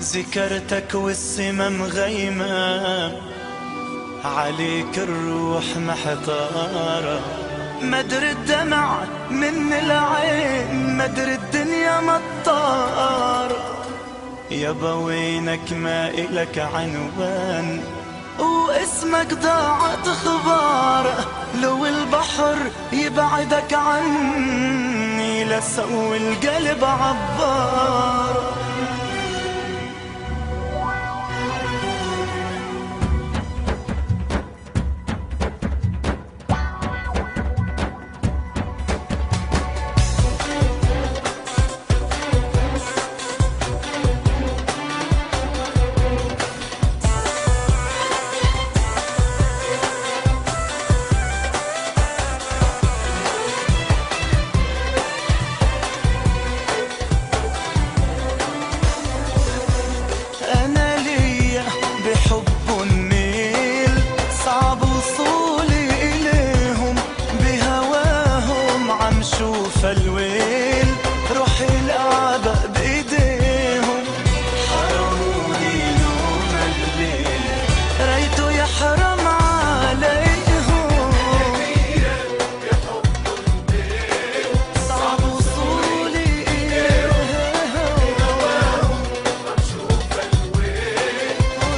ذكرتك والسما مغيمة، عليك الروح محتارة، مدري الدمع من العين، مدري الدنيا مطارة. يابا وينك ما إلك عنوان، واسمك ضاعت اخبار. لو البحر يبعدك عني لسوي القلب عبار. فالويل روحي الأعبأ بإيديهم، حرموني نوم الليل ريته يحرم عليهم. صعب وصولي إليهم،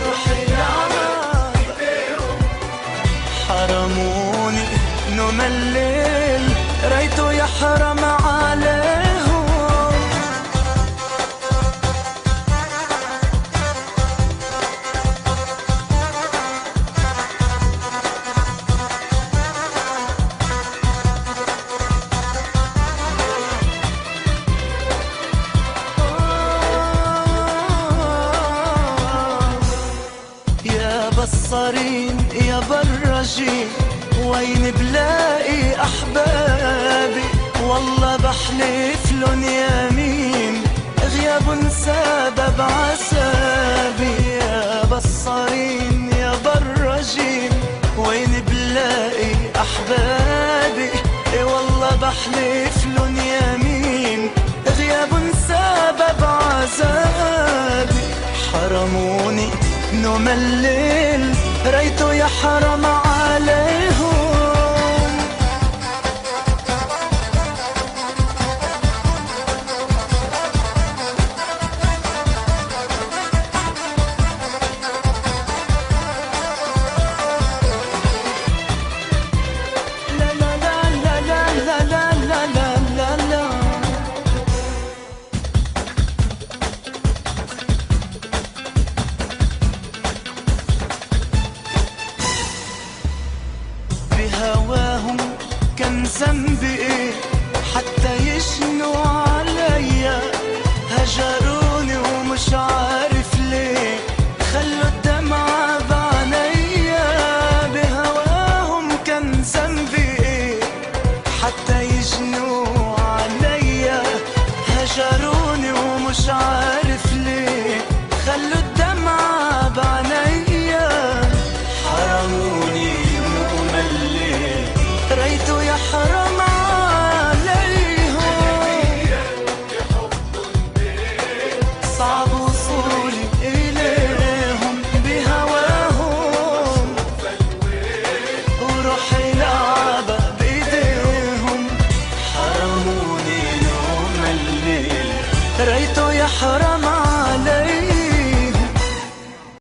روحي الأعبأ بإيديهم، حرموني نوم الليل ريته يحرم عليهم. يا بصرين يا برجين، وين بلاقي أحبابي؟ والله بحلف لن يمين غياب سبب عذابي. يا بصرين يا برجين، وين بلاقي أحبابي؟ والله بحلف لن يمين غياب سبب عذابي. حرموني نوم الليل ريته يحرم عليهم. بهواهم كان ذنبي ايه حتى يشنوا عليا؟ هجروني ومش عارف ليه خلوا الدمعة بعينيا. بهواهم كان ذنبي ايه حتى يجنوا عليا؟ هجروني ومش عارف ليه خلوا الدمعة بعينيا. حرموني ريته يحرم عليهم. صعب وصولي إليهم بهواهم، وروحي لعبة بإيديهم. حرموني نوم الليل ريته يحرم عليهم.